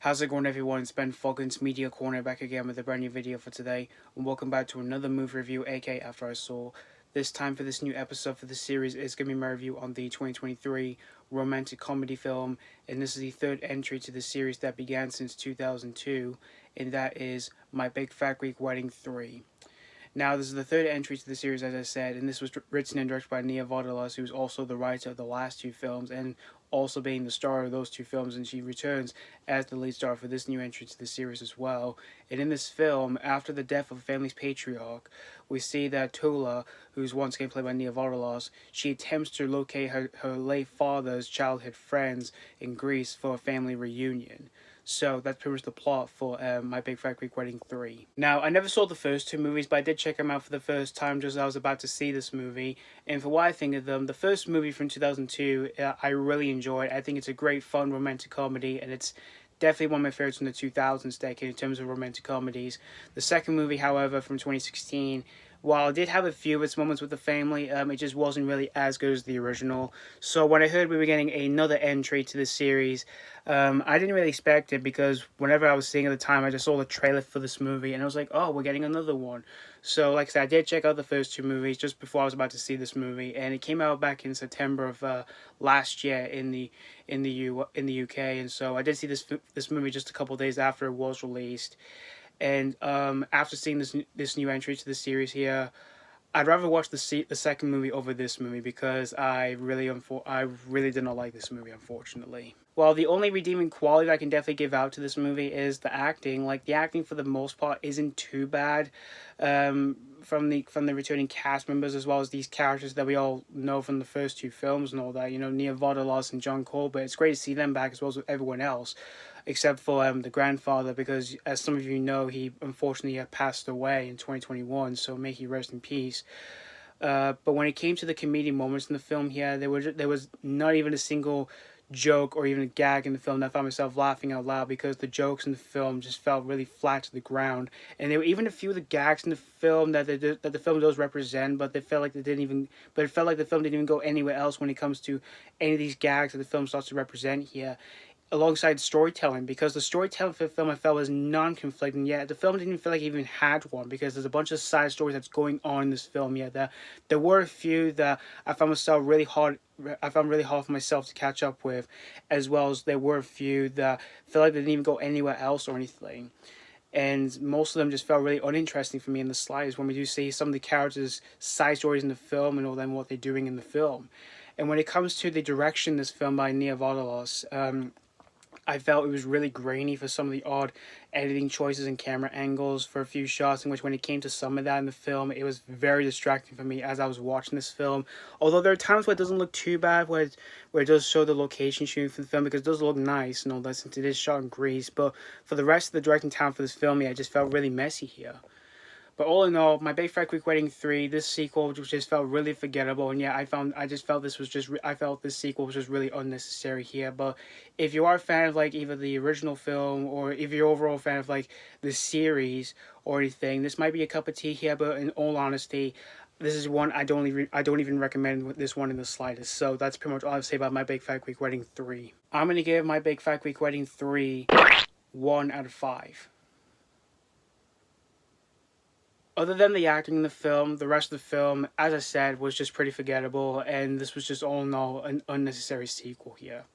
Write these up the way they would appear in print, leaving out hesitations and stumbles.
How's it going, everyone? It's Ben Foggins, Media Corner, back again with a brand new video for today, and welcome back to another movie review, aka After I Saw. This time for this new episode for the series is going to be my review on the 2023 romantic comedy film, and this is the third entry to the series that began since 2002, and that is My Big Fat Greek Wedding 3. Now, this is the third entry to the series, as I said, and this was written and directed by Vardalos, who's also the writer of the last two films, and also being the star of those two films, and she returns as the lead star for this new entry to the series as well. And in this film, after the death of a family's patriarch, we see that Tola, who's once again played by Vardalos, she attempts to locate her late father's childhood friends in Greece for a family reunion. So that's pretty much the plot for My Big Fat Greek Wedding 3. Now, I never saw the first two movies, but I did check them out for the first time just as I was about to see this movie. And for what I think of them, the first movie from 2002, I really enjoyed. I think it's a great, fun, romantic comedy, and it's definitely one of my favorites from the 2000s decade in terms of romantic comedies. The second movie, however, from 2016, while it did have a few of its moments with the family, it just wasn't really as good as the original. So when I heard we were getting another entry to the series, I didn't really expect it, because whenever I was seeing it at the time, I just saw the trailer for this movie, and I was like, oh, we're getting another one. So like I said, I did check out the first two movies just before I was about to see this movie, and it came out back in September of last year in the UK, and so I did see this movie just a couple of days after it was released. And after seeing this new entry to the series here, I'd rather watch the second movie over this movie, because I really did not like this movie, unfortunately. Well, the only redeeming quality that I can definitely give out to this movie is the acting. Like, the acting for the most part isn't too bad, from the returning cast members, as well as these characters that we all know from the first two films and all that. You know, Vardalos and John Corbett. It's great to see them back, as well as everyone else, except for the grandfather, because as some of you know, he unfortunately passed away in 2021, so may he rest in peace. But when it came to the comedic moments in the film here, there was not even a single joke or even a gag in the film that I found myself laughing out loud, because the jokes in the film just felt really flat to the ground. And there were even a few of the gags in the film that the film does represent, but it felt like the film didn't even go anywhere else when it comes to any of these gags that the film starts to represent here, alongside storytelling, because the storytelling for the film I felt was non-conflicting. Yet the film didn't even feel like it even had one, because there's a bunch of side stories that's going on in this film. Yeah, there were a few that I found really hard for myself to catch up with, as well as there were a few that felt like they didn't even go anywhere else or anything. And most of them just felt really uninteresting for me in the slightest, when we do see some of the characters' side stories in the film and all them what they're doing in the film. And when it comes to the direction of this film by Vardalos, I felt it was really grainy for some of the odd editing choices and camera angles for a few shots, in which when it came to some of that in the film, it was very distracting for me as I was watching this film. Although there are times where it doesn't look too bad, where it does show the location shooting for the film, because it does look nice and all that, since it is shot in Greece. But for the rest of the directing talent for this film, yeah, it just felt really messy here. But all in all, My Big Fat Greek Wedding 3, this sequel just felt really forgettable. And yeah, I felt this sequel was just really unnecessary here. But if you are a fan of like either the original film, or if you're overall a fan of like the series or anything, this might be a cup of tea here. But in all honesty, this is one I don't even recommend this one in the slightest. So that's pretty much all I have to say about My Big Fat Greek Wedding 3. I'm going to give My Big Fat Greek Wedding 3 1 out of 5. Other than the acting in the film, the rest of the film, as I said, was just pretty forgettable, and this was just all in all an unnecessary sequel here.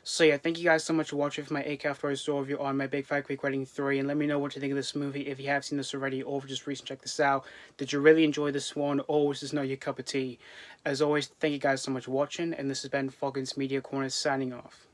So yeah, thank you guys so much for watching for my After I Saw review on My Big Fat Greek Wedding 3, and let me know what you think of this movie if you have seen this already, or just recently check this out. Did you really enjoy this one, or was this not your cup of tea? As always, thank you guys so much for watching, and this has been Foggins Media Corner signing off.